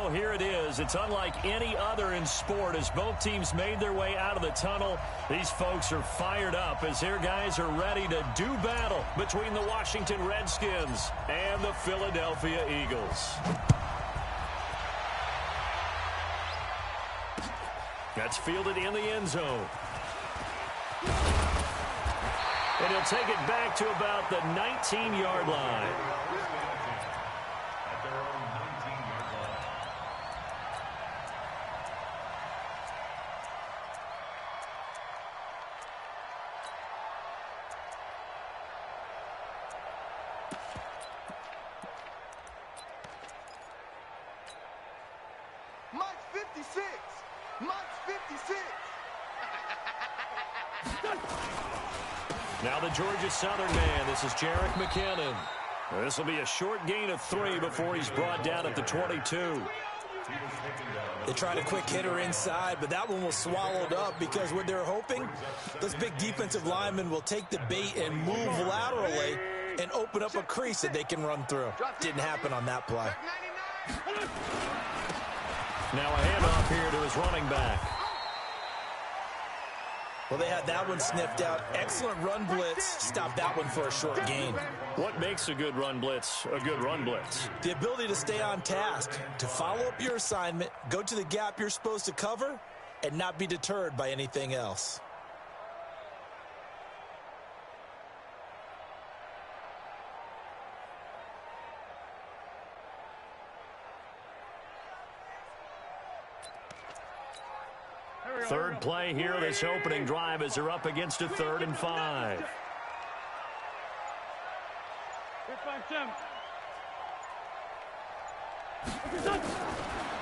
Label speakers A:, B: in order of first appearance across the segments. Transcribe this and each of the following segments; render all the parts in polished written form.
A: Well, here it is. It's unlike any other in sport as both teams made their way out of the tunnel. These folks are fired up as their guys are ready to do battle between the Washington Redskins and the Philadelphia Eagles. That's fielded in the end zone. And he'll take it back to about the 19-yard line.
B: Mike 56. Mike 56.
A: Now the Georgia Southern man. This is Jerick McKinnon. This will be a short gain of 3 before he's brought down at the 22.
C: They tried a quick hitter inside, but that one was swallowed up because what they're hoping, those big defensive linemen will take the bait and move laterally and open up a crease that they can run through. Didn't happen on that play.
A: Now a handoff here to his running back.
C: Well, they had that one sniffed out. Excellent run blitz. Stopped that one for a short gain.
A: What makes a good run blitz a good run blitz?
C: The ability to stay on task, to follow up your assignment, go to the gap you're supposed to cover, and not be deterred by anything else.
A: Third play here, this opening drive as they're up against a 3rd and 5.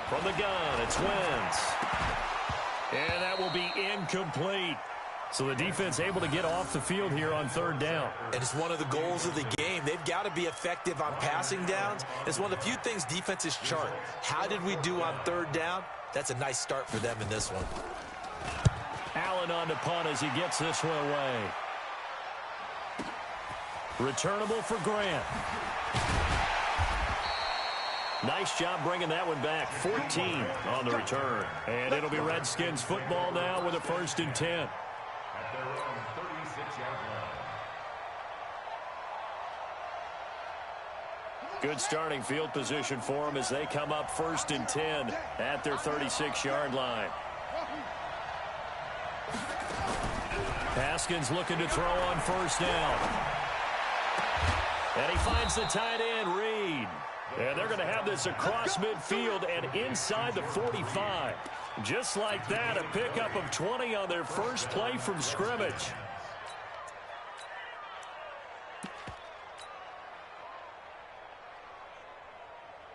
A: From the gun, it's Wentz. And that will be incomplete. So the defense able to get off the field here on 3rd down.
C: And it's one of the goals of the game. They've got to be effective on passing downs. It's one of the few things defenses chart. How did we do on 3rd down? That's a nice start for them in this one.
A: Allen on to punt as he gets this one away. Returnable for Grant. Nice job bringing that one back. 14 on the return. And it'll be Redskins football now with a 1st and 10.
D: At their own 36-yard line.
A: Good starting field position for them as they come up 1st and 10 at their 36-yard line. Haskins looking to throw on 1st down. And he finds the tight end, Reed. And they're going to have this across midfield and inside the 45. Just like that, a pickup of 20 on their first play from scrimmage.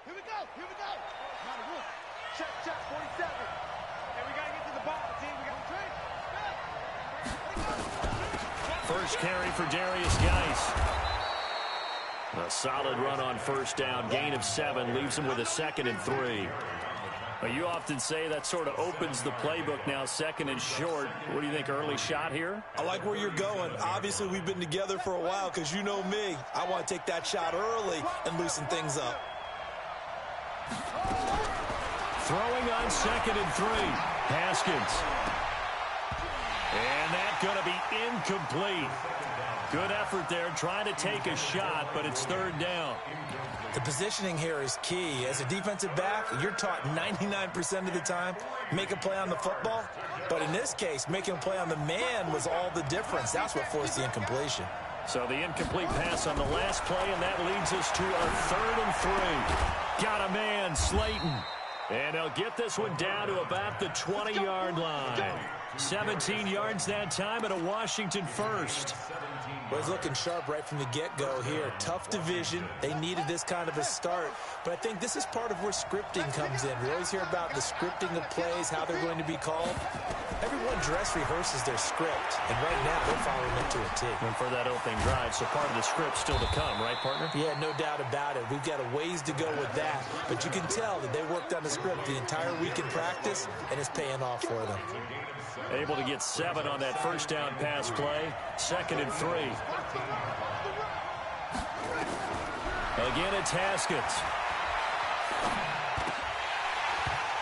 B: Here we go. Here we go. Check, 47. Hey, we got to get to the ball, team. We got to trade.
A: First carry for Darius Geis. A solid run on 1st down. Gain of 7 leaves him with a 2nd and 3. Well, you often say that sort of opens the playbook now, 2nd and short. What do you think, early shot here?
C: I like where you're going. Obviously, we've been together for a while because you know me. I want to take that shot early and loosen things up.
A: Throwing on 2nd and 3. Haskins. And that's going to be incomplete. Good effort there, trying to take a shot, but it's 3rd down.
C: The positioning here is key. As a defensive back, you're taught 99% of the time, make a play on the football. But in this case, making a play on the man was all the difference. That's what forced the incompletion.
A: So the incomplete pass on the last play, and that leads us to a 3rd and 3. Got a man, Slayton. And they'll get this one down to about the 20-yard line. 17 yards that time and a Washington first.
C: Well, he's looking sharp right from the get-go here. Tough division. They needed this kind of a start. But I think this is part of where scripting comes in. We always hear about the scripting of plays, how they're going to be called. Everyone dress rehearses their script, and right now they're following it to a T.
A: And for that opening drive, so part of the script still to come, right, partner?
C: Yeah, no doubt about it. We've got a ways to go with that, but you can tell that they worked on the script the entire week in practice, and it's paying off for them.
A: Able to get 7 on that first down pass play. 2nd and 3. Again, it's Haskins.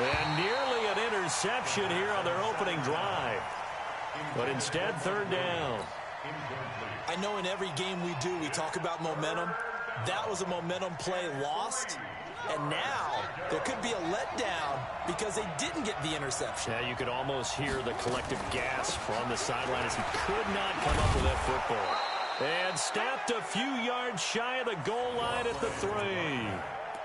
A: And nearly an interception here on their opening drive. But instead, third down.
C: I know in every game we do, we talk about momentum. That was a momentum play lost. And now there could be a letdown because they didn't get the interception.
A: Yeah, you could almost hear the collective gasp on the sideline as he could not come up with that football. And stopped a few yards shy of the goal line at the 3.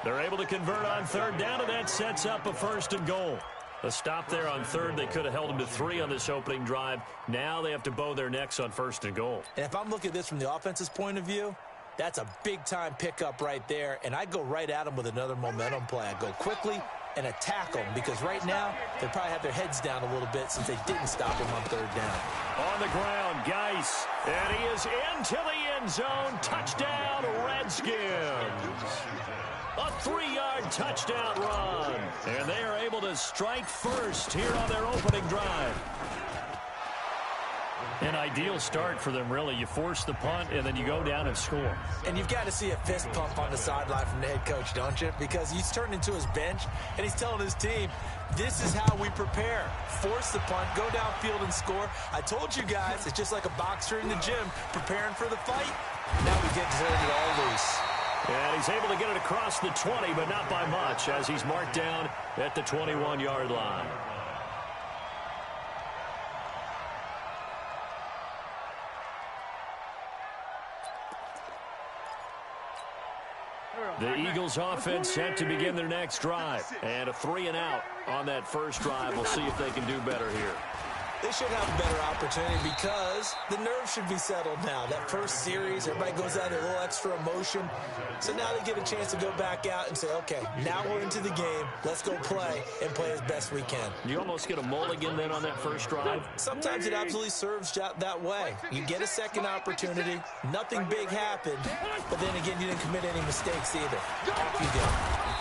A: They're able to convert on third down, and that sets up a first and goal. A stop there on third. They could have held him to 3 on this opening drive. Now they have to bow their necks on first and goal.
C: And if I'm looking at this from the offense's point of view, that's a big-time pickup right there, and I go right at them with another momentum play. I go quickly and attack them because right now they probably have their heads down a little bit since they didn't stop him on third down.
A: On the ground, Geis, and he is into the end zone. Touchdown, Redskins. A 3-yard touchdown run, and they are able to strike first here on their opening drive. An ideal start for them, really. You force the punt, and then you go down and score.
C: And you've got to see a fist pump on the sideline from the head coach, don't you? Because he's turned into his bench, and he's telling his team, this is how we prepare. Force the punt, go downfield and score. I told you guys, it's just like a boxer in the gym preparing for the fight. Now we get turned it all loose.
A: And he's able to get it across the 20, but not by much, as he's marked down at the 21-yard line. The Eagles offense set to begin their next drive. And a 3-and-out on that first drive. We'll see if they can do better here.
C: They should have a better opportunity because the nerves should be settled now. That first series, everybody goes out a little extra emotion. So now they get a chance to go back out and say, okay, now we're into the game. Let's go play and play as best we can.
A: You almost get a mulligan then on that first drive?
C: Sometimes it absolutely serves that way. You get a second opportunity. Nothing big happened. But then again, you didn't commit any mistakes either. Off you go.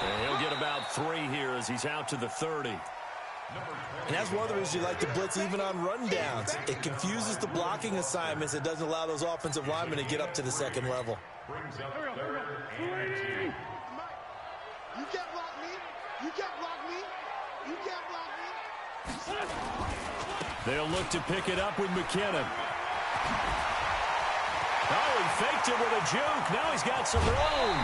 A: And he'll get about 3 here as he's out to the 30.
C: And that's one of the reasons you like to blitz even on rundowns. It confuses the blocking assignments. It doesn't allow those offensive linemen to get up to the second level.
B: You can't block me. You can't block me. You can't block me.
A: They'll look to pick it up with McKinnon. Oh, he faked it with a juke. Now he's got some room.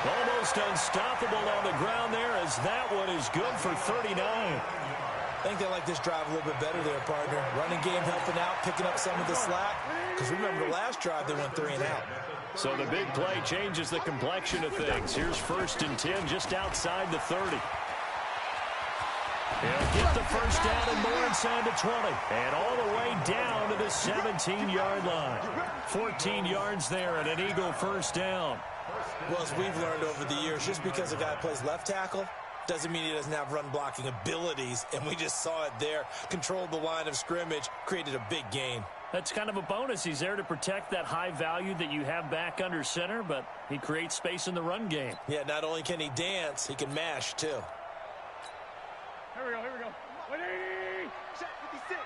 A: Almost unstoppable on the ground there as that one is good for 39.
C: I think they like this drive a little bit better there, partner. Running game helping out, picking up some of the slack. Because remember, the last drive they went 3-and-out.
A: So the big play changes the complexion of things. Here's first and 10 just outside the 30. He'll get the first down and more inside the 20. And all the way down to the 17-yard line. 14 yards there and an Eagle first down.
C: Well, as we've learned over the years, just because a guy plays left tackle doesn't mean he doesn't have run-blocking abilities. And we just saw it there. Controlled the line of scrimmage, created a big gain.
A: That's kind of a bonus. He's there to protect that high value that you have back under center, but he creates space in the run game.
C: Yeah, not only can he dance, he can mash, too.
B: Here we go, here we go. 180. Check 56.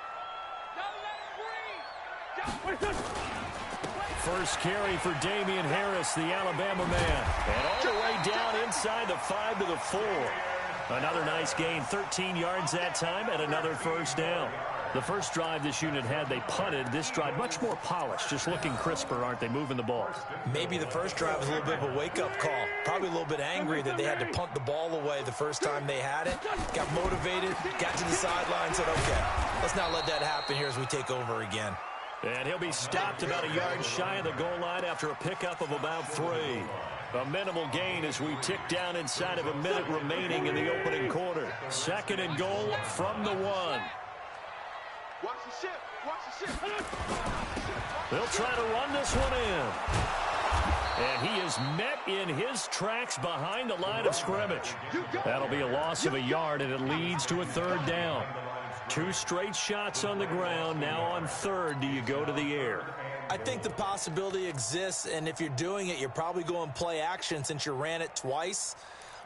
A: First carry for Damian Harris, the Alabama man. And all the way down inside the 5 to the 4. Another nice gain, 13 yards that time, and another first down. The first drive this unit had, they punted. This drive, much more polished, just looking crisper, aren't they, moving the ball?
C: Maybe the first drive was a little bit of a wake-up call. Probably a little bit angry that they had to punt the ball away the first time they had it. Got motivated, got to the sideline, said, okay, let's not let that happen here as we take over again.
A: And he'll be stopped about a yard shy of the goal line after a pickup of about 3. A minimal gain as we tick down inside of a minute remaining in the opening quarter. Second and goal from the 1.
B: Watch the ship. Watch the ship.
A: They'll try to run this one in. And he is met in his tracks behind the line of scrimmage. That'll be a loss of a yard, and it leads to a third down. 2 straight shots on the ground. Now on third, do you go to the air?
C: I think the possibility exists, and if you're doing it, you're probably going play action since you ran it twice.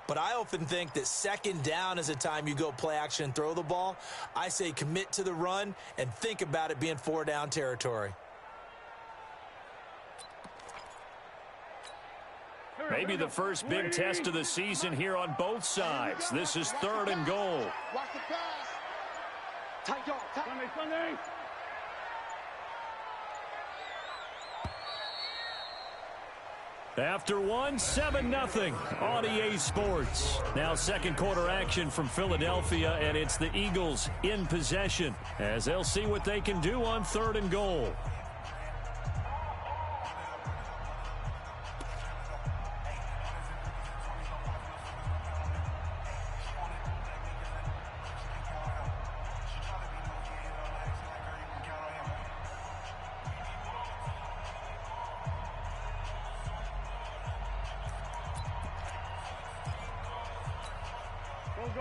C: But I often think that second down is a time you go play action and throw the ball. I say commit to the run and think about it being 4-down territory.
A: Maybe the first big test of the season here on both sides. This is 3rd and goal.
B: Watch the pass. Tight yard. Sunday.
A: After one, 7-0 on EA Sports. Now second quarter action from Philadelphia, and it's the Eagles in possession as they'll see what they can do on 3rd and goal.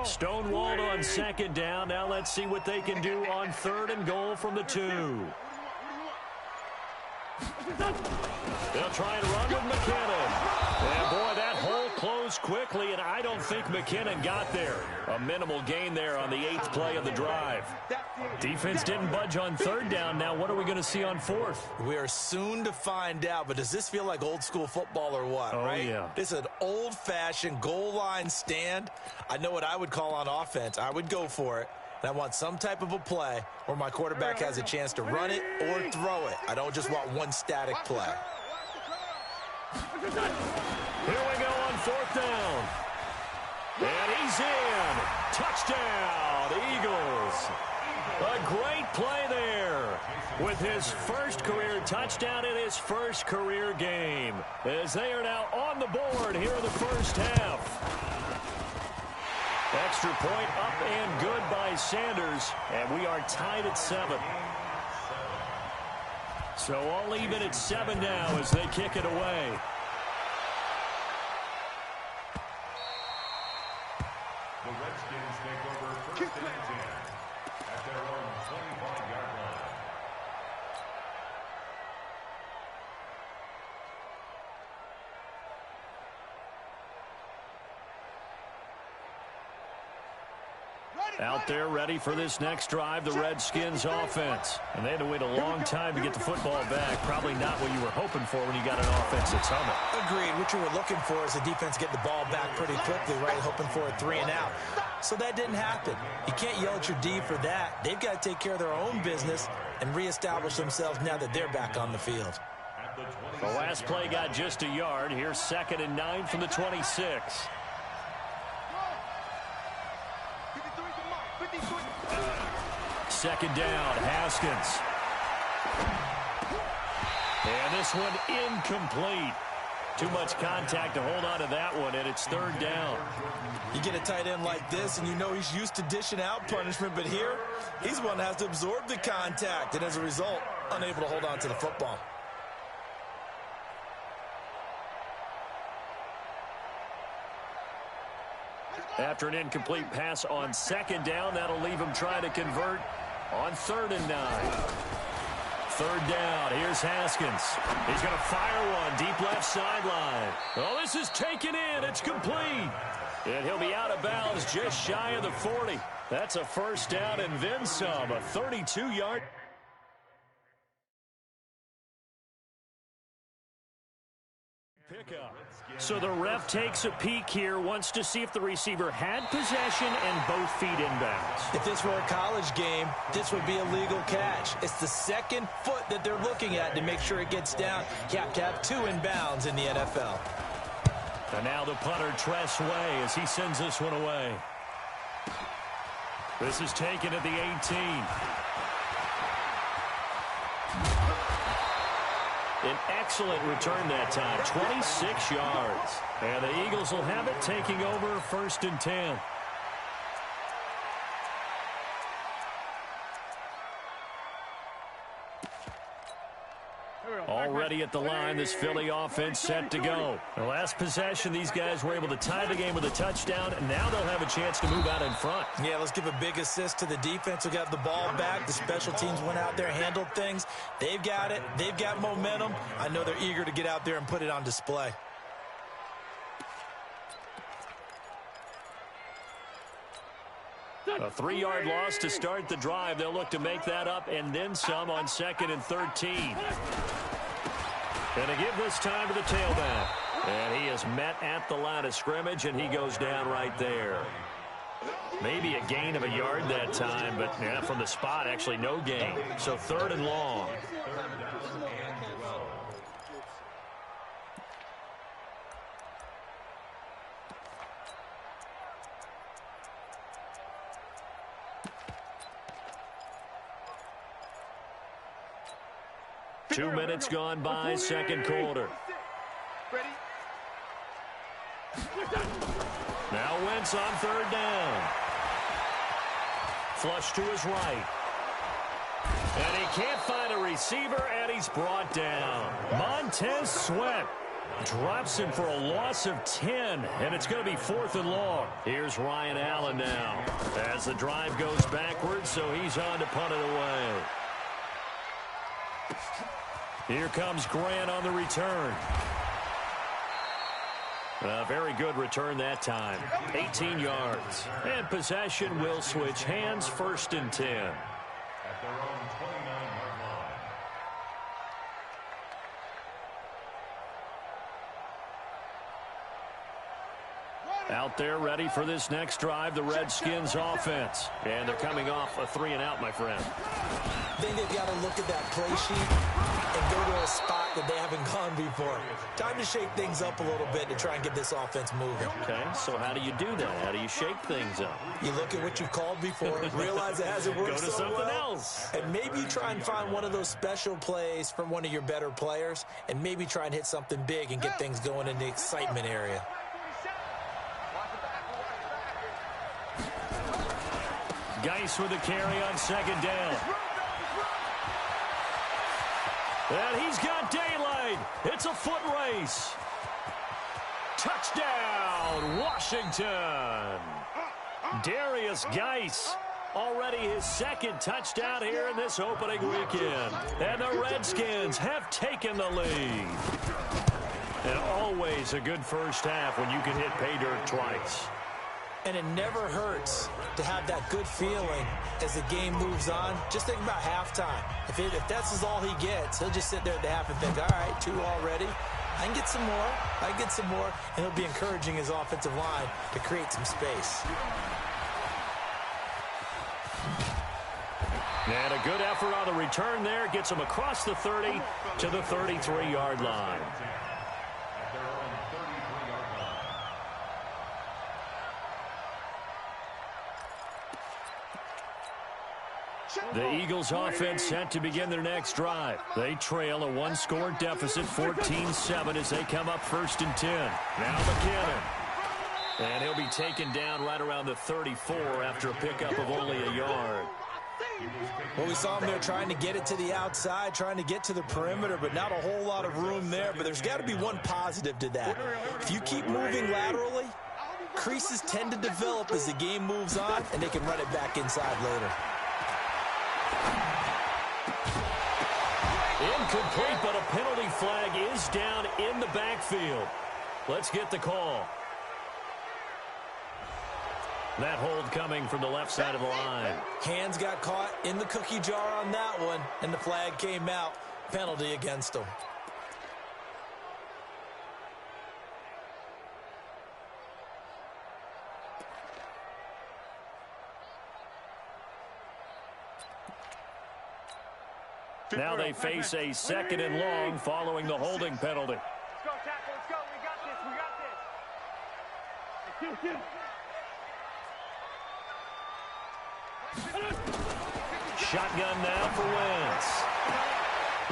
A: Stonewalled on 2nd down. Now let's see what they can do on 3rd and goal from the 2. They'll try and run with McKinnon. And boy, that hole closed quickly, and I don't think McKinnon got there. A minimal gain there on the 8th play of the drive. Defense didn't budge on 3rd down. Now what are we going to see on 4th?
C: We are soon to find out, but does this feel like old school football or what, right?
A: Yeah.
C: This is an old-fashioned goal line stand. I know what I would call on offense. I would go for it. And I want some type of a play where my quarterback has a chance to run it or throw it. I don't just want one static play.
A: Here we go on 4th down. And he's in. Touchdown, Eagles. A great play there with his first career touchdown in his first career game, as they are now on the board here in the first half. Extra point up and good by Sanders, and we are tied at 7. So all even at 7 now as they kick it away.
D: The Redskins take over 1st and 10 at their own 25-yard line.
A: Out there ready for this next drive, the Redskins offense. And they had to wait a long time to get the football back. Probably not what you were hoping for when you got an offense that's humming.
C: Agreed. What you were looking for is the defense get the ball back pretty quickly, right? Hoping for a 3 and out. So that didn't happen. You can't yell at your D for that. They've got to take care of their own business and reestablish themselves now that they're back on the field.
A: The last play got just a yard. Here's 2nd and 9 from the 26. Second down, Haskins. And this one incomplete. Too much contact to hold on to that one, and it's 3rd down.
C: You get a tight end like this, and you know he's used to dishing out punishment, but here, he's one that has to absorb the contact, and as a result, unable to hold on to the football.
A: After an incomplete pass on 2nd down, that'll leave him trying to convert on 3rd and 9. 3rd down, here's Haskins. He's going to fire one deep left sideline. Oh, this is taken in. It's complete. And he'll be out of bounds just shy of the 40. That's a 1st down and then some, a 32-yard pickup. So the ref takes a peek here, wants to see if the receiver had possession and both feet inbounds.
C: If this were a college game, this would be a legal catch. It's the 2nd foot that they're looking at to make sure it gets down. You have to have 2 inbounds in the NFL.
A: And now the punter, Tress Way, as he sends this one away. This is taken at the 18. An excellent return that time, 26 yards. And the Eagles will have it, taking over 1st and 10. Already at the line, this Philly offense set to go. The last possession, these guys were able to tie the game with a touchdown, and now they'll have a chance to move out in front.
C: Yeah, let's give a big assist to the defense who got the ball back. The special teams went out there, handled things. They've got it. They've got momentum. I know they're eager to get out there and put it on display.
A: A 3-yard loss to start the drive. They'll look to make that up and then some on 2nd and 13. And to give this time to the tailback. And he has met at the line of scrimmage, and he goes down right there. Maybe a gain of a yard that time, but yeah, from the spot, actually no gain. So 3rd and long. Two minutes gone by, second quarter.
B: Ready?
A: Now Wentz on 3rd down. Flush to his right. And he can't find a receiver, and he's brought down. Montez Sweat drops him for a loss of 10, and it's going to be 4th and long. Here's Ryan Allen now as the drive goes backwards, so he's on to punt it away. Here comes Grant on the return. A very good return that time. 18 yards. And possession will switch hands, 1st and 10.
D: At their own 29-yard line.
A: Out there ready for this next drive, the Redskins offense. And they're coming off a 3-and-out, my friend.
C: I think they've got to look at that play sheet and go to a spot that they haven't gone before. Time to shake things up a little bit to try and get this offense moving.
A: Okay, so how do you do that? How do you shake things up?
C: You look at what you called before, realize it hasn't worked
A: Go to
C: so
A: something
C: well,
A: else.
C: and maybe you try and find one of those special plays from one of your better players, and maybe try and hit something big and get things going in the excitement area.
A: Geis with the carry on 2nd down. And he's got daylight. It's a foot race. Touchdown, Washington. Darius Geis, already his 2nd touchdown here in this opening weekend. And the Redskins have taken the lead. And always a good first half when you can hit pay dirt twice.
C: And it never hurts to have that good feeling as the game moves on. Just think about halftime. If that's all he gets, he'll just sit there at the half and think, all right, 2 already. I can get some more. I can get some more. And he'll be encouraging his offensive line to create some space.
A: And a good effort on the return there. Gets him across the 30 to the 33-yard line.
D: At their own 33-yard line.
A: The Eagles offense set to begin their next drive. They trail a 1-score deficit, 14-7, as they come up 1st and 10. Now McKinnon. And he'll be taken down right around the 34 after a pickup of only a yard.
C: Well, we saw him there trying to get it to the outside, trying to get to the perimeter, but not a whole lot of room there. But there's got to be one positive to that. If you keep moving laterally, creases tend to develop as the game moves on, and they can run it back inside later.
A: Incomplete, but a penalty flag is down in the backfield. Let's get the call. That hold coming from the left side of the line.
C: Hands got caught in the cookie jar on that one, and the flag came out. Penalty against him.
A: Now they face a 2nd and long following the holding penalty.
B: Let's go, tackle. Let's go. We got this. We got this.
A: Shotgun now for Wentz.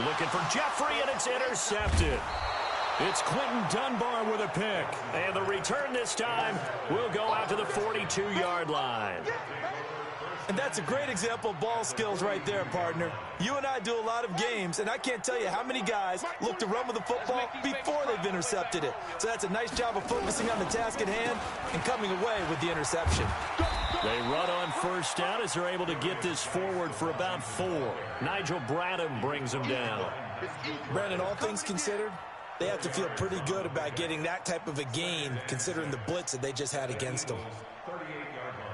A: Looking for Jeffrey, and it's intercepted. It's Quentin Dunbar with a pick. And the return this time will go out to the 42-yard line.
C: And that's a great example of ball skills right there, partner. You and I do a lot of games, and I can't tell you how many guys look to run with the football before they've intercepted it. So that's a nice job of focusing on the task at hand and coming away with the interception.
A: They run on 1st down as they're able to get this forward for about 4. Nigel Bradham brings them down.
C: Brandon, all things considered, they have to feel pretty good about getting that type of a gain considering the blitz that they just had against them.
D: 38-yard line.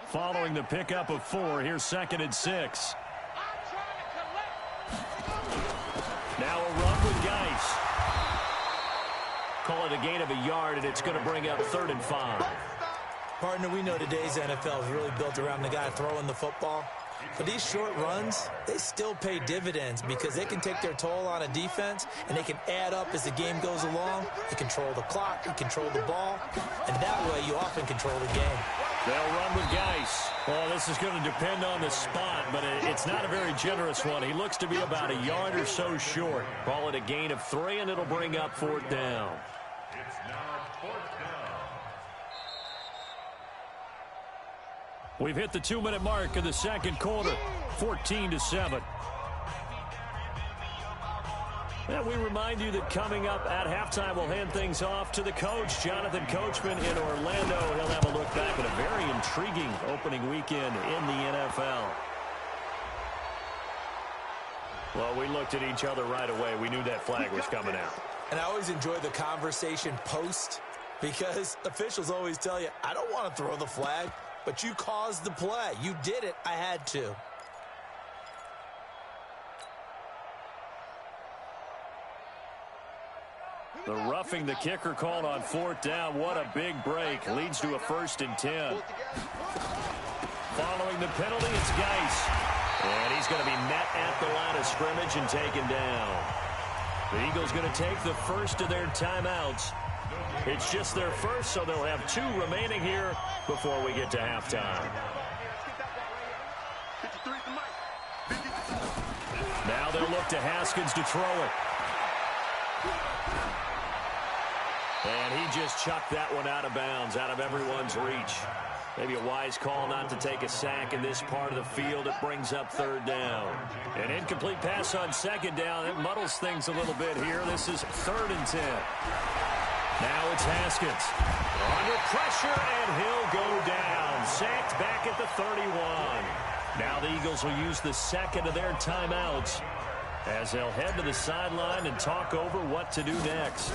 A: Following the pickup of 4, here's 2nd and 6. Now a run with Geis. Call it a gain of a yard, and it's going to bring up 3rd and 5.
C: Partner, we know today's NFL is really built around the guy throwing the football. But these short runs, they still pay dividends because they can take their toll on a defense, and they can add up as the game goes along. You control the clock, you control the ball, and that way you often control the game.
A: They'll run with Geis. Well, this is going to depend on the spot, but it's not a very generous one. He looks to be about a yard or so short. Call it a gain of 3, and it'll bring up 4th down.
D: It's now 4th down.
A: We've hit the 2-minute mark of the second quarter, 14-7. And we remind you that coming up at halftime, we'll hand things off to the coach, Jonathan Coachman in Orlando. He'll have a look back at a very intriguing opening weekend in the NFL. Well, we looked at each other right away. We knew that flag was coming out.
C: And I always enjoy the conversation post because officials always tell you, I don't want to throw the flag. But you caused the play. You did it. I had to.
A: The roughing the kicker called on 4th down. What a big break. Leads to a 1st and 10. Following the penalty, it's Geis. And he's going to be met at the line of scrimmage and taken down. The Eagles going to take the first of their timeouts. It's just their first, so they'll have 2 remaining here before we get to halftime. Now they'll look to Haskins to throw it. And he just chucked that one out of bounds, out of everyone's reach. Maybe a wise call not to take a sack in this part of the field. It brings up 3rd down. An incomplete pass on 2nd down. It muddles things a little bit here. This is 3rd and 10. Now it's Haskins. Under pressure, and he'll go down. Sacked back at the 31. Now the Eagles will use the second of their timeouts as they'll head to the sideline and talk over what to do next.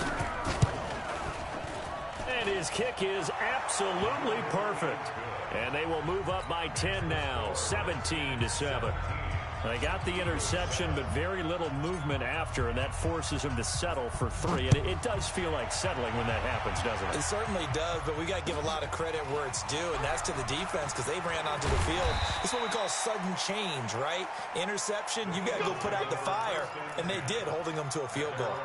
A: And his kick is absolutely perfect. And they will move up by 10 now, 17-7. They got the interception, but very little movement after, and that forces him to settle for 3. And it does feel like settling when that happens, doesn't it?
C: It certainly does, but we got to give a lot of credit where it's due, and that's to the defense because they ran onto the field. It's what we call sudden change, right? Interception, you got to go put out the fire, and they did, holding them to a field goal.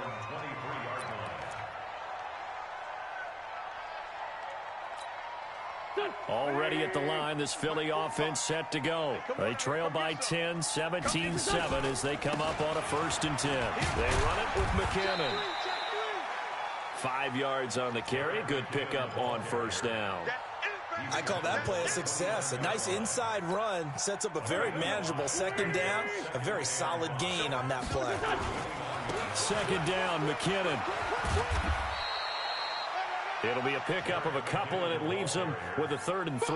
A: Already at the line, this Philly offense set to go. They trail by 10, 17-7 as they come up on a 1st and 10. They run it with McKinnon. 5 yards on the carry. Good pickup on 1st down.
C: I call that play a success. A nice inside run sets up a very manageable 2nd down. A very solid gain on that play.
A: 2nd down, McKinnon. It'll be a pickup of a couple, and it leaves them with a 3rd and 3.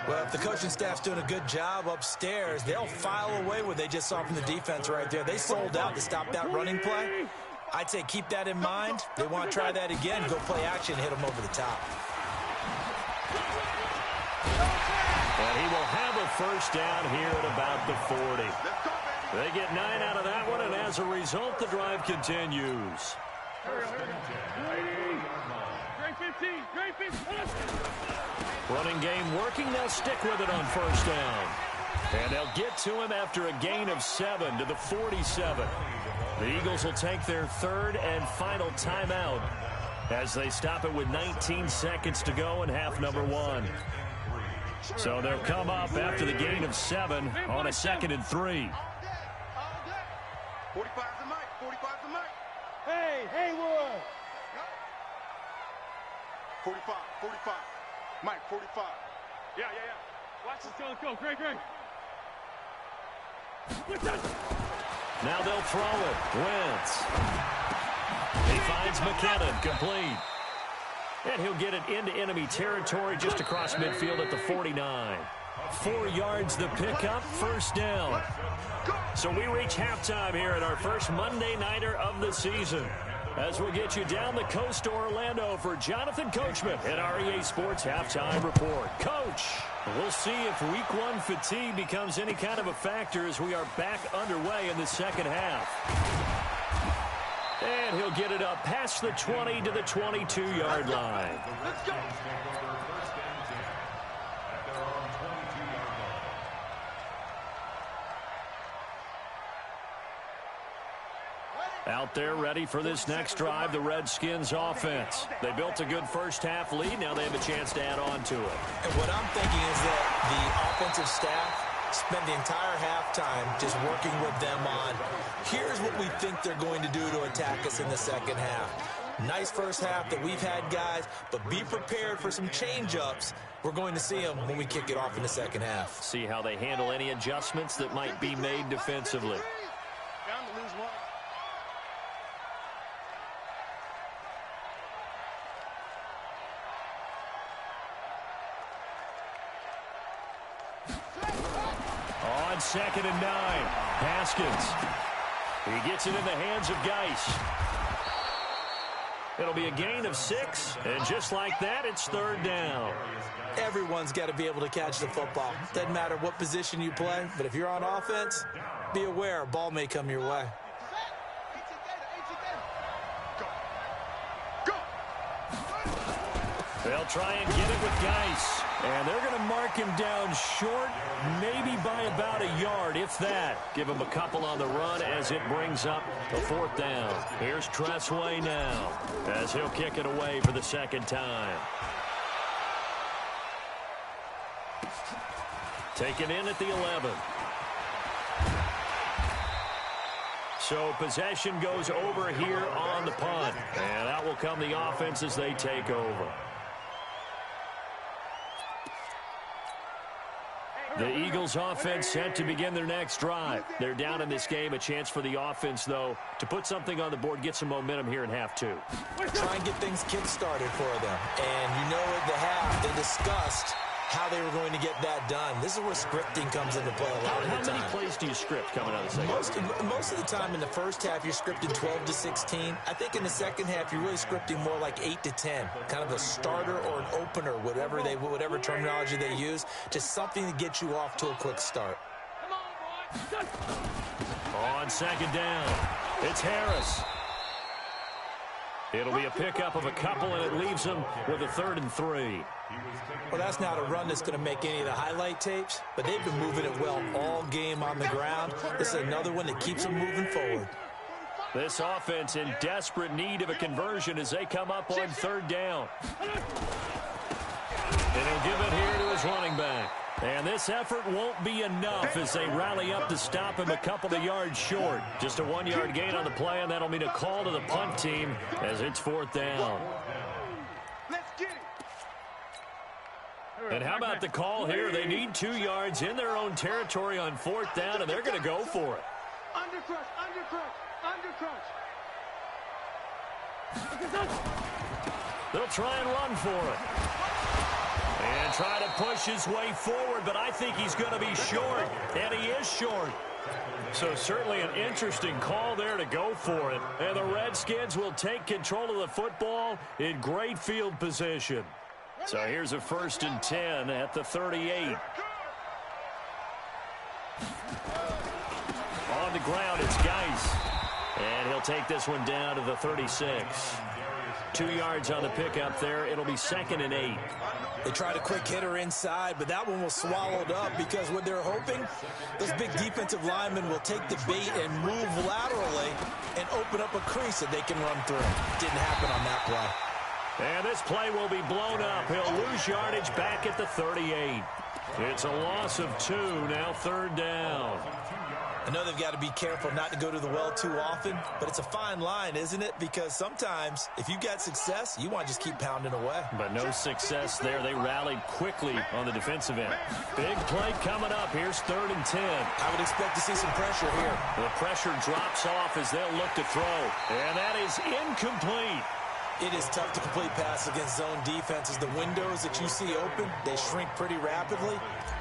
C: Well, if the coaching staff's doing a good job upstairs, they'll file away what they just saw from the defense right there. They sold out to stop that running play. I'd say keep that in mind. They want to try that again, go play action, hit them over the top.
A: And he will have a 1st down here at about the 40. They get 9 out of that one, and as a result, the drive continues. Running game working. They'll stick with it on 1st down. And they'll get to him after a gain of 7 to the 47. The Eagles will take their 3rd and final timeout as they stop it with 19 seconds to go in half number 1. So they'll come up after the gain of 7 on a 2nd and 3.
B: 45's the mic. 45's the mic. Hey, Haywood. 45. Mike, 45. Yeah. Watch this go. Great.
A: Now they'll throw it. Wentz. He finds McKinnon, complete. And he'll get it into enemy territory just across midfield at the 49. 4 yards the pickup, 1st down. So we reach halftime here at our first Monday Nighter of the season, as we'll get you down the coast to Orlando for Jonathan Coachman at our EA Sports Halftime Report. Coach, we'll see if Week 1 fatigue becomes any kind of a factor as we are back underway in the second half. And he'll get it up past the 20 to the 22-yard line.
B: Let's go.
A: Out there ready for this next drive, the Redskins offense. They built a good first-half lead. Now they have a chance to add on to it.
C: And what I'm thinking is that the offensive staff spent the entire halftime just working with them on, here's what we think they're going to do to attack us in the second half. Nice first half that we've had, guys, but be prepared for some change-ups. We're going to see them when we kick it off in the second half.
A: See how they handle any adjustments that might be made defensively.
B: Bound to lose one.
A: On 2nd and 9, Haskins. He gets it in the hands of Geis. It'll be a gain of 6, and just like that, it's 3rd down.
C: Everyone's got to be able to catch the football. Doesn't matter what position you play, but if you're on offense, be aware a ball may come your way.
A: They'll try and get it with Geis. And they're going to mark him down short, maybe by about a yard, if that. Give him a couple on the run as it brings up the 4th down. Here's Tressway now as he'll kick it away for the 2nd time. Taken in at the 11. So possession goes over here on the punt. And that will come the offense as they take over. The Eagles offense set to begin their next drive. They're down in this game. A chance for the offense, though, to put something on the board, get some momentum here in half 2.
C: Try and get things kick-started for them. And you know at the half, they discussed how they were going to get that done. This is where scripting comes into play a lot of the time.
A: How many plays do you script coming out of the second?
C: Most of the time in the first half, you're scripting 12 to 16. I think in the second half, you're really scripting more like 8 to 10. Kind of a starter or an opener, whatever terminology they use. Just something to get you off to a quick start.
A: On 2nd down, it's Harris. It'll be a pickup of a couple, and it leaves them with a 3rd and 3.
C: Well, that's not a run that's going to make any of the highlight tapes, but they've been moving it well all game on the ground. This is another one that keeps them moving forward.
A: This offense in desperate need of a conversion as they come up on 3rd down. And he'll give it here to his running back. And this effort won't be enough as they rally up to stop him a couple of yards short. Just a 1-yard gain on the play, and that'll mean a call to the punt team as it's 4th down.
B: Let's get it.
A: And how about the call here? They need 2 yards in their own territory on 4th down, and they're going to go for it.
B: Under crunch.
A: They'll try and run for it. And try to push his way forward, but I think he's going to be short, and he is short. So certainly an interesting call there to go for it. And the Redskins will take control of the football in great field position. So here's a 1st and 10 at the 38. On the ground, it's Geis. And he'll take this one down to the 36. 2 yards on the pickup there. It'll be 2nd and 8.
C: They tried a quick hitter inside, but that one was swallowed up because what they're hoping, those big defensive linemen will take the bait and move laterally and open up a crease that they can run through. Didn't happen on that play.
A: And this play will be blown up. He'll lose yardage back at the 38. It's a loss of 2, now 3rd down.
C: I know they've got to be careful not to go to the well too often, but it's a fine line, isn't it? Because sometimes, if you got success, you want to just keep pounding away.
A: But no success there. They rallied quickly on the defensive end. Big play coming up. Here's 3rd and 10.
C: I would expect to see some pressure here.
A: The pressure drops off as they'll look to throw. And that is incomplete.
C: It is tough to complete passes against zone defenses. The windows that you see open, they shrink pretty rapidly.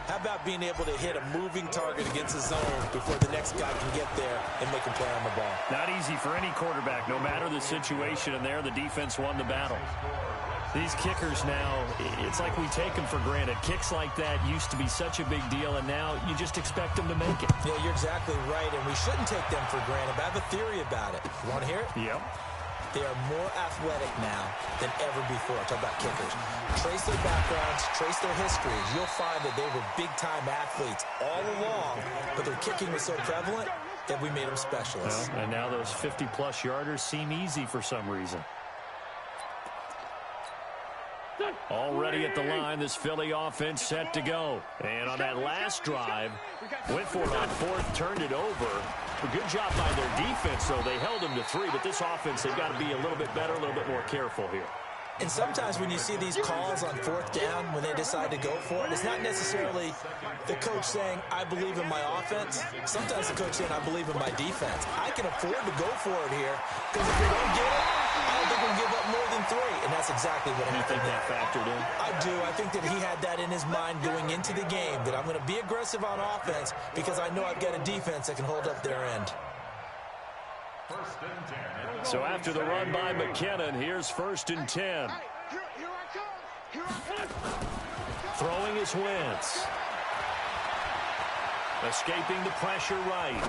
C: How about being able to hit a moving target against the zone before the next guy can get there and make a play on the ball?
A: Not easy for any quarterback, no matter the situation, and there the defense won the battle. These kickers now, it's like we take them for granted. Kicks like that used to be such a big deal, and now you just expect them to make it.
C: Yeah, you're exactly right, and we shouldn't take them for granted. But I have a theory about it. You want to hear it?
A: Yep.
C: They are more athletic now than ever before. Talk about kickers. Trace their backgrounds, trace their histories. You'll find that they were big-time athletes all along, but their kicking was so prevalent that we made them specialists.
A: Well, and now those 50-plus yarders seem easy for some reason. Already at the line, this Philly offense set to go. And on that last drive, went for it on fourth, turned it over. A good job by their defense, though. They held them to 3, but this offense, they've got to be a little bit better, a little bit more careful here.
C: And sometimes when you see these calls on fourth down, when they decide to go for it, it's not necessarily the coach saying, I believe in my offense. Sometimes the coach saying, I believe in my defense. I can afford to go for it here, because if we don't get it, I don't think we'll give up more than 3. And that's exactly what happened.
A: You think that factored in?
C: I do. I think that he had that in his mind going into the game, that I'm going to be aggressive on offense because I know I've got a defense that can hold up their end.
A: So after the run by McKinnon, here's 1st and 10.
B: Here I come.
A: Throwing is Wentz. Escaping the pressure right.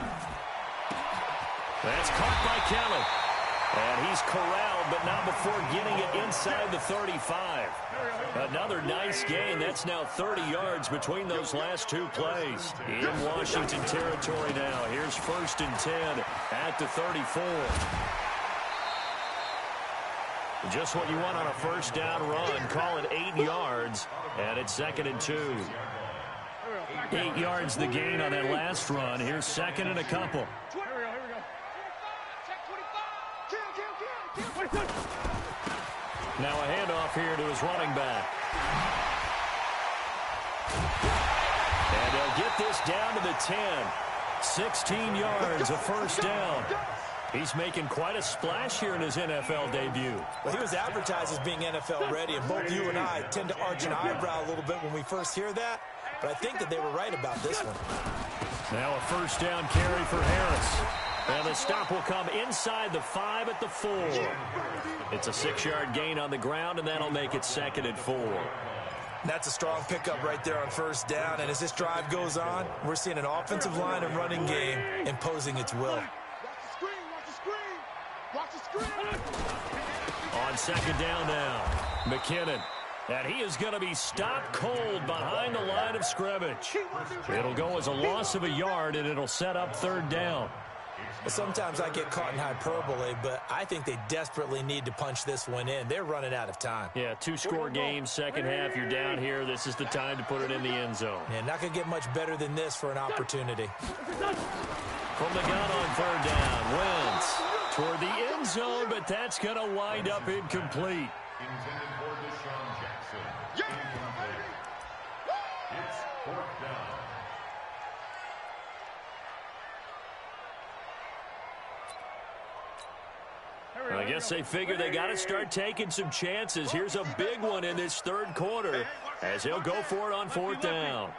A: That's caught by Kelly. And he's corralled, but not before getting it inside the 35. Another nice gain. That's now 30 yards between those last 2 plays. In Washington territory now. Here's 1st and 10 at the 34. Just what you want on a first down run. Call it 8 yards, and it's 2nd and 2. 8 yards the gain on that last run. Here's 2nd and a couple. Now a handoff here to his running back. And they'll get this down to the 10. 16 yards, a first down. He's making quite a splash here in his NFL debut.
C: Well, he was advertised as being NFL ready, and both you and I tend to arch an eyebrow a little bit when we first hear that, but I think that they were right about this one.
A: Now a first down carry for Harris. And the stop will come inside the 5 at the 4. It's a 6-yard gain on the ground, and that'll make it 2nd and 4.
C: That's a strong pickup right there on first down, and as this drive goes on, we're seeing an offensive line and running game imposing its will.
B: Watch the screen.
A: On 2nd down now, McKinnon. And he is going to be stopped cold behind the line of scrimmage. It'll go as a loss of a yard, and it'll set up 3rd down.
C: Sometimes I get caught in hyperbole, but I think they desperately need to punch this one in. They're running out of time.
A: Yeah, 2-score game, second half, you're down here. This is the time to put it in the end zone.
C: Yeah, not going to get much better than this for an opportunity.
A: From the gun on 3rd down, Wentz toward the end zone, but that's going to wind up incomplete.
D: Intended for Deshaun Jackson. Incomplete. It's 4th down.
A: I guess they figure they got to start taking some chances. Here's a big one in this 3rd quarter as he'll go for it on 4th down.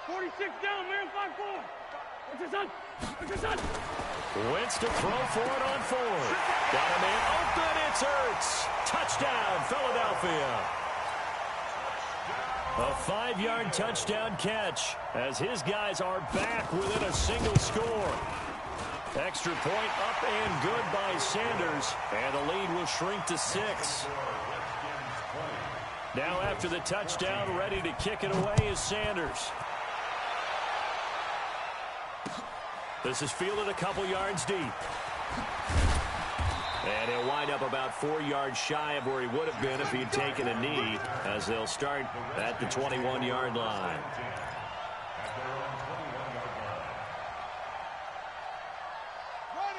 B: 46 down, man, 5-4. What's your son? What's your son?
A: Wentz to throw for it on 4th. Got a man open. It's Ertz. Touchdown, Philadelphia. A 5-yard touchdown catch as his guys are back within a single score. Extra point up and good by Sanders, and the lead will shrink to 6. Now after the touchdown, ready to kick it away is Sanders. This is fielded a couple yards deep. And he'll wind up about 4 yards shy of where he would have been if he had taken a knee, as they'll start at the 21-yard line.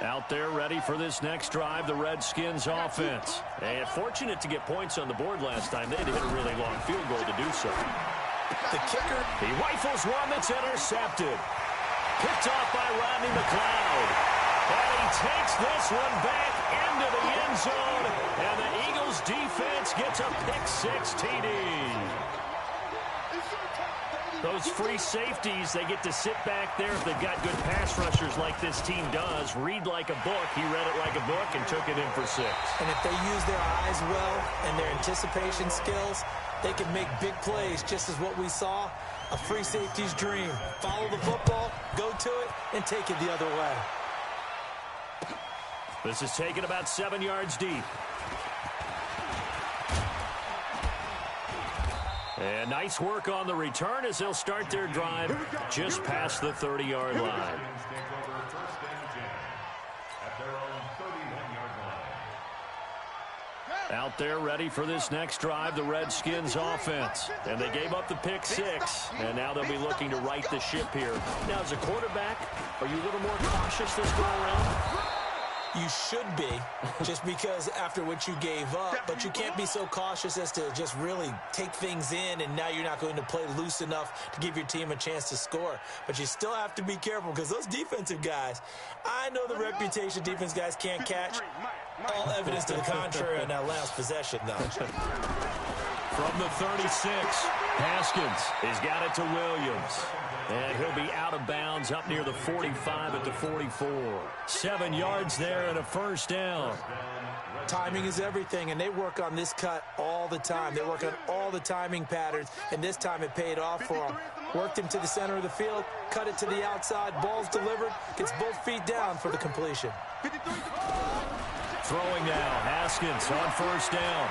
A: Out there ready for this next drive, the Redskins offense. And fortunate to get points on the board last time. They had to hit a really long field goal to do so.
C: The kicker.
A: He rifles one that's intercepted. Picked off by Rodney McLeod. And he takes this one back into the end zone, and the Eagles defense gets a pick-six TD. Those free safeties, they get to sit back there if they've got good pass rushers like this team does. Read like a book. He read it like a book and took it in for 6.
C: And if they use their eyes well and their anticipation skills, they can make big plays, just as what we saw. A free safety's dream. Follow the football, go to it, and take it the other way.
A: This is taken about 7 yards deep. And nice work on the return as they'll start their drive just past the 30-yard line. Out there ready for this next drive, the Redskins offense. And they gave up the pick-6, and now they'll be looking to right the ship here. Now, as a quarterback, are you a little more cautious this go-around?
C: You should be, just because after what you gave up, but you can't be so cautious as to just really take things in, and now you're not going to play loose enough to give your team a chance to score. But you still have to be careful, because those defensive guys, I know the reputation defense guys can't catch. All evidence to the contrary on that last possession, though.
A: From the 36, Haskins has got it to Williams. And he'll be out of bounds up near the 45 at the 44. 7 yards there and a first down.
C: Timing is everything, and they work on this cut all the time. They work on all the timing patterns, and this time it paid off for them. Worked him to the center of the field, cut it to the outside, ball's delivered, gets both feet down for the completion.
A: Throwing now, Haskins on first down.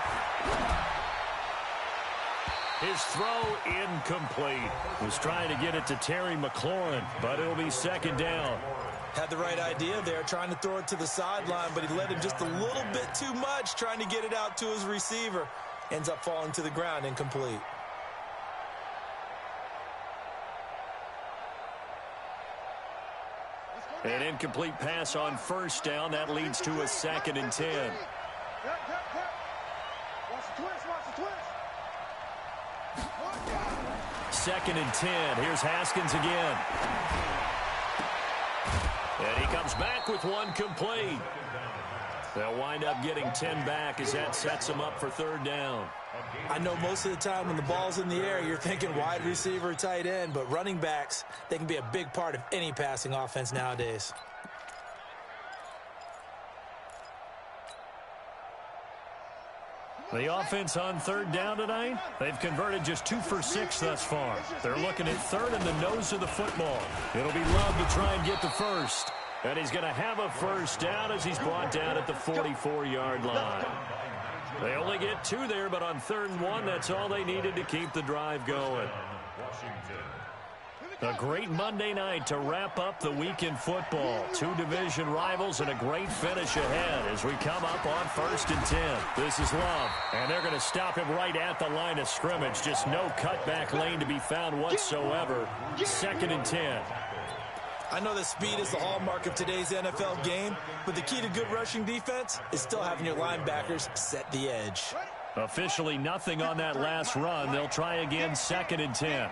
A: His throw incomplete. Was trying to get it to Terry McLaurin, but it'll be second down.
C: Had the right idea there, trying to throw it to the sideline, but he led him just a little bit too much, trying to get it out to his receiver. Ends up falling to the ground, incomplete.
A: An incomplete pass on first down. That leads to a 2nd and 10.
B: Watch the twist, watch the twist.
A: 2nd and 10. Here's Haskins again. And he comes back with one complete. They'll wind up getting 10 back as that sets them up for third down.
C: I know most of the time when the ball's in the air, you're thinking wide receiver, tight end, but running backs, they can be a big part of any passing offense nowadays.
A: The offense on third down tonight, they've converted just 2 for 6 thus far. They're looking at third in the nose of the football. It'll be Love to try and get the first. And he's going to have a first down as he's brought down at the 44-yard line. They only get 2 there, but on 3rd and 1, that's all they needed to keep the drive going. A great Monday night to wrap up the week in football. 2 division rivals and a great finish ahead as we come up on 1st and 10. This is Love, and they're going to stop him right at the line of scrimmage. Just no cutback lane to be found whatsoever. 2nd and 10.
C: I know that speed is the hallmark of today's NFL game, but the key to good rushing defense is still having your linebackers set the edge.
A: Officially nothing on that last run. They'll try again, 2nd and 10.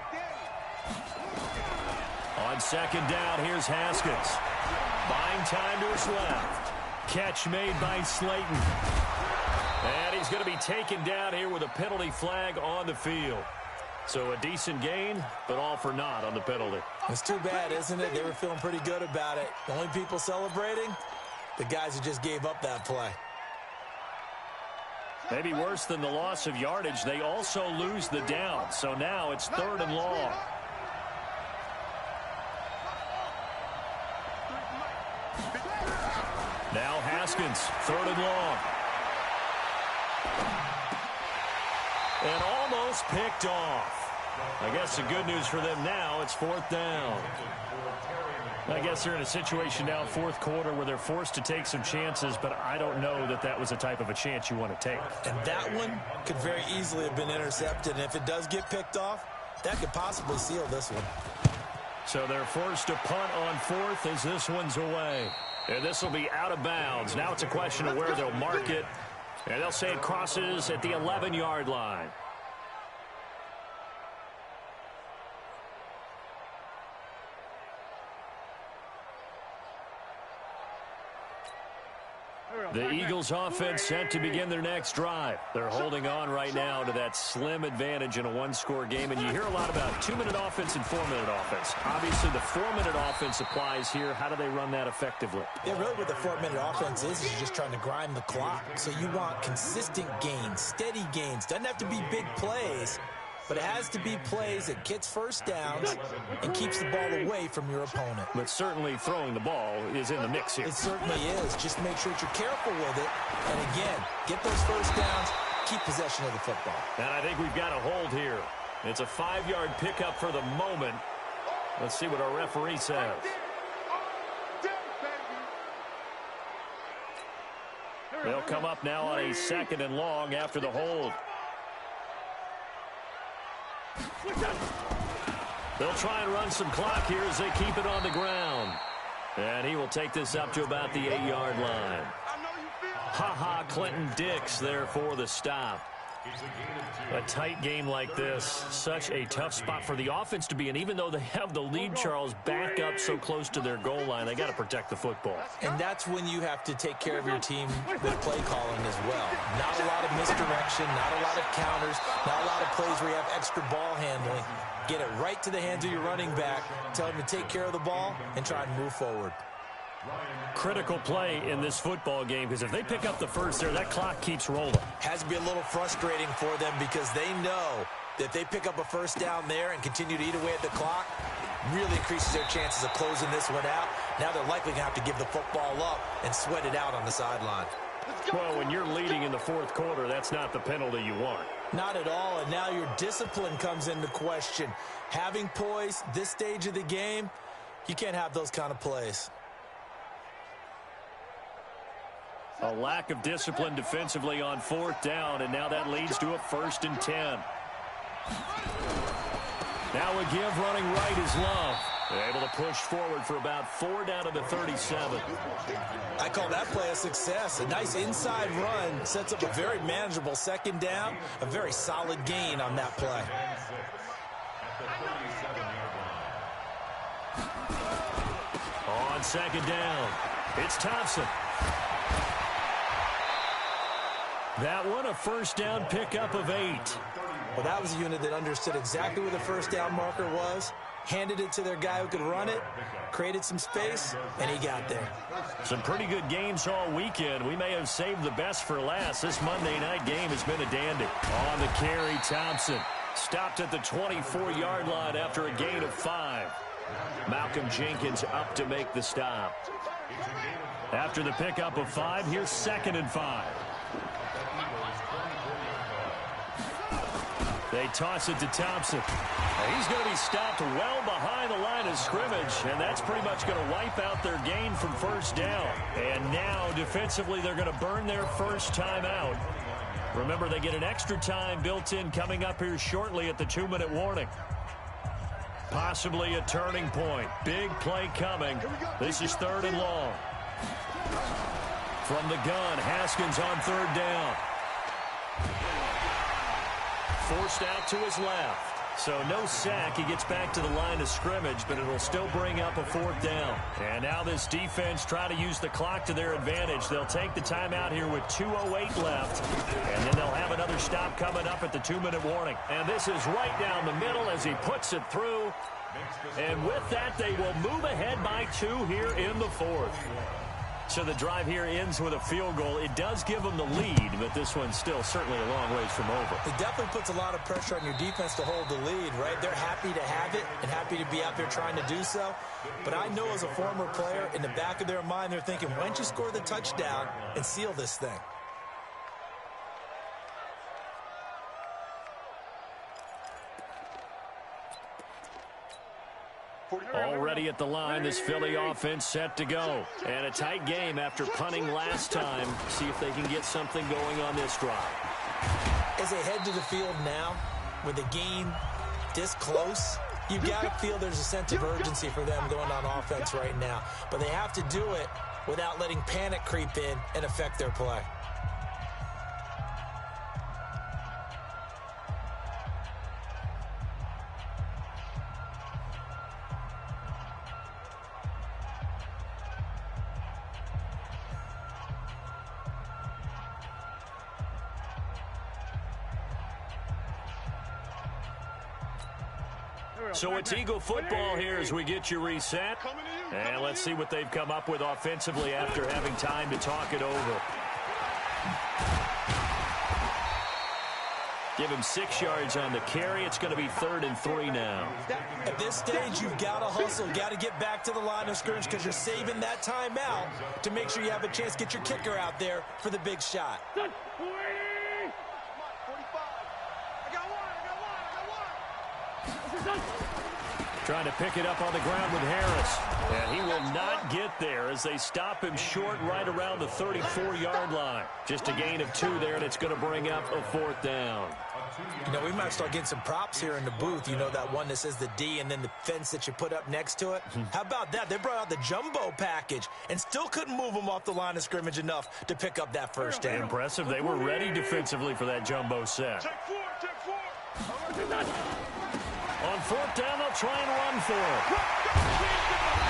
A: On 2nd down, here's Haskins. Buying time to his left. Catch made by Slayton. And he's going to be taken down here with a penalty flag on the field. So a decent gain, but all for naught on the penalty.
C: It's too bad, isn't it? They were feeling pretty good about it. The only people celebrating, the guys who just gave up that play.
A: Maybe worse than the loss of yardage, they also lose the down. So now it's 3rd and long. Now Haskins, 3rd and long. And almost picked off. I guess the good news for them now, it's 4th down. I guess they're in a situation now, 4th quarter, where they're forced to take some chances, but I don't know that that was the type of a chance you want to take.
C: And that one could very easily have been intercepted, and if it does get picked off, that could possibly seal this one.
A: So they're forced to punt on 4th as this one's away. And this will be out of bounds. Now it's a question of where they'll mark it. And they'll say it crosses at the 11-yard line. The Eagles offense set to begin their next drive. They're holding on right now to that slim advantage in a one-score game, and you hear a lot about 2-minute offense and 4-minute offense. Obviously, the 4-minute offense applies here. How do they run that effectively?
C: Yeah, really what the 4-minute offense is you're just trying to grind the clock. So you want consistent gains, steady gains. Doesn't have to be big plays, but it has to be plays that gets first downs and keeps the ball away from your opponent.
A: But certainly throwing the ball is in the mix here.
C: It certainly is. Just make sure that you're careful with it. And again, get those first downs, keep possession of the football.
A: And I think we've got a hold here. It's a 5-yard pickup for the moment. Let's see what our referee says. They'll come up now on a 2nd and long after the hold. They'll try and run some clock here as they keep it on the ground. And he will take this up to about the 8-yard line. Ha-ha, Clinton Dix there for the stop. A tight game like this, such a tough spot for the offense to be in. Even though they have the lead, Charles, back up so close to their goal line, they got to protect the football.
C: And that's when you have to take care of your team with play calling as well. Not a lot of misdirection, not a lot of counters, not a lot of plays where you have extra ball handling. Get it right to the hands of your running back, tell him to take care of the ball, and try and move forward.
A: Critical play in this football game, because if they pick up the first there, that clock keeps rolling.
C: Has to be a little frustrating for them because they know that if they pick up a first down there and continue to eat away at the clock, really increases their chances of closing this one out. Now they're likely going to have to give the football up and sweat it out on the sideline.
A: Well, when you're leading in the 4th quarter, that's not the penalty you want.
C: Not at all, and now your discipline comes into question. Having poise this stage of the game, you can't have those kind of plays.
A: A lack of discipline defensively on 4th down, and now that leads to a 1st and 10. Now a give running right is Love. They're able to push forward for about 4 down to the 37.
C: I call that play a success. A nice inside run sets up a very manageable 2nd down, a very solid gain on that play.
A: On 2nd down, it's Thompson. That one, a 1st down pickup of 8.
C: Well, that was a unit that understood exactly where the 1st down marker was, handed it to their guy who could run it, created some space, and he got there.
A: Some pretty good games all weekend. We may have saved the best for last. This Monday night game has been a dandy. On the carry, Thompson stopped at the 24-yard line after a gain of 5. Malcolm Jenkins up to make the stop. After the pickup of 5, here's 2nd and 5. They toss it to Thompson. He's going to be stopped well behind the line of scrimmage, and that's pretty much going to wipe out their gain from 1st down. And now, defensively, they're going to burn their first time out. Remember, they get an extra time built in coming up here shortly at the 2-minute warning. Possibly a turning point. Big play coming. This is 3rd and long. From the gun, Haskins on 3rd down. Forced out to his left. So no sack. He gets back to the line of scrimmage, but it'll still bring up a 4th down. And now this defense try to use the clock to their advantage. They'll take the timeout here with 2:08 left. And then they'll have another stop coming up at the 2-minute warning. And this is right down the middle as he puts it through. And with that, they will move ahead by 2 here in the 4th. So the drive here ends with a field goal. It does give them the lead, but this one's still certainly a long ways from over.
C: It definitely puts a lot of pressure on your defense to hold the lead, right? They're happy to have it and happy to be out there trying to do so. But I know as a former player, in the back of their mind, they're thinking, why don't you score the touchdown and seal this thing?
A: Already at the line, this Philly offense set to go. And a tight game after punting last time. See if they can get something going on this drive.
C: As they head to the field now, with the game this close, you've got to feel there's a sense of urgency for them going on offense right now. But they have to do it without letting panic creep in and affect their play.
A: So it's Eagle football here as we get you reset. And let's see what they've come up with offensively after having time to talk it over. Give him 6 yards on the carry. It's going to be 3rd and 3 now.
C: At this stage, you've got to hustle. Got to get back to the line of scrimmage because you're saving that timeout to make sure you have a chance to get your kicker out there for the big shot.
A: Trying to pick it up on the ground with Harris. And he will not get there as they stop him short right around the 34-yard line. Just a gain of 2 there, and it's going to bring up a 4th down.
C: You know, we might start getting some props here in the booth. You know, that one that says the D and then the fence that you put up next to it? How about that? They brought out the jumbo package and still couldn't move them off the line of scrimmage enough to pick up that first down.
A: Impressive. They were ready defensively for that jumbo set.
B: Check 4, check 4.
A: On 4th down, they'll try and run for it.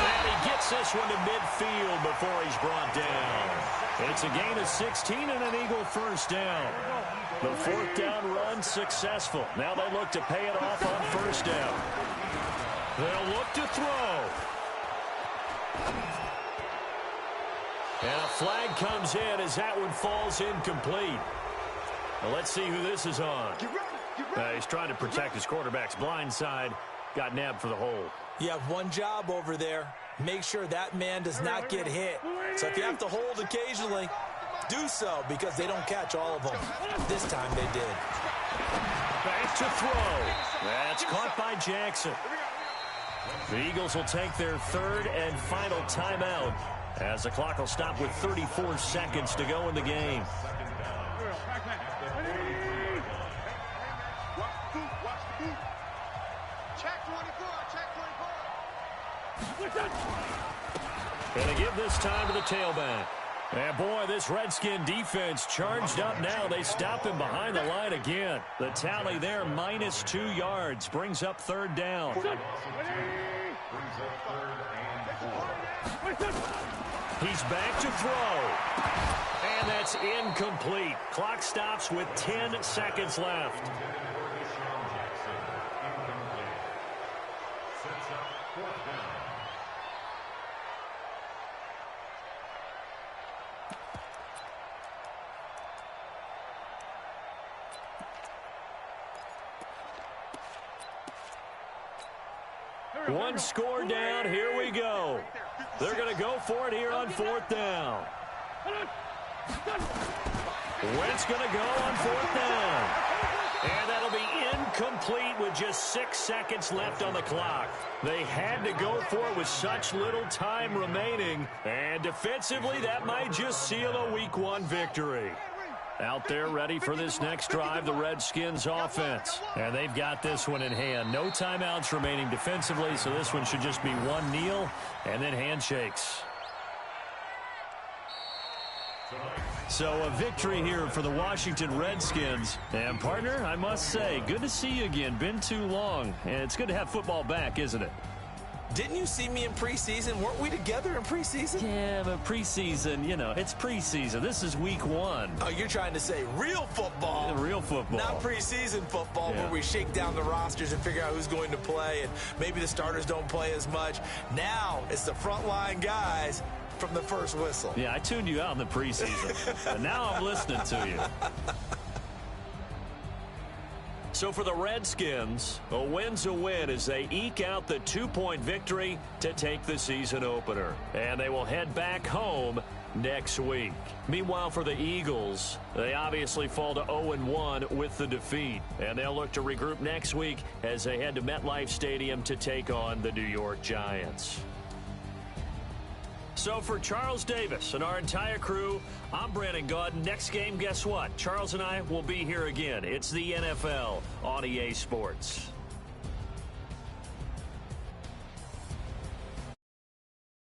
A: And he gets this one to midfield before he's brought down. It's a gain of 16 and an Eagle first down. The 4th down run successful. Now they look to pay it off on 1st down. They'll look to throw. And a flag comes in as that one falls incomplete. Well, let's see who this is on. He's trying to protect his quarterback's blind side. Got nabbed for the hold.
C: You have one job over there. Make sure that man does not get hit. So if you have to hold occasionally, do so because they don't catch all of them. This time they did.
A: Back to throw. That's caught by Jackson. The Eagles will take their 3rd and final timeout as the clock will stop with 34 seconds to go in the game. Going to give this time to the tailback. And boy, this Redskin defense charged up now. They stop him behind the line again. The tally there, minus 2 yards, brings up 3rd down. He's back to throw. And that's incomplete. Clock stops with 10 seconds left. One score down. Here we go. They're going to go for it here on 4th down. Wentz going to go on 4th down. And that'll be incomplete with just 6 seconds left on the clock. They had to go for it with such little time remaining. And defensively, that might just seal a Week 1 victory. Out there ready for this next drive, the Redskins offense. And they've got this one in hand. No timeouts remaining defensively, so this one should just be one kneel and then handshakes. So a victory here for the Washington Redskins. And partner, I must say, good to see you again. Been too long. And it's good to have football back, isn't it?
C: Didn't you see me in preseason? Weren't we together in preseason?
A: Yeah, but preseason, you know, it's preseason. This is Week 1.
C: Oh, you're trying to say real football.
A: Real football.
C: Not preseason football where we shake down the rosters and figure out who's going to play, and maybe the starters don't play as much. Now it's the frontline guys from the first whistle.
A: Yeah, I tuned you out in the preseason, but now I'm listening to you. So for the Redskins, a win's a win as they eke out the 2-point victory to take the season opener. And they will head back home next week. Meanwhile, for the Eagles, they obviously fall to 0-1 with the defeat. And they'll look to regroup next week as they head to MetLife Stadium to take on the New York Giants. So for Charles Davis and our entire crew, I'm Brandon Gaudin. Next game, guess what? Charles and I will be here again. It's the NFL on EA Sports.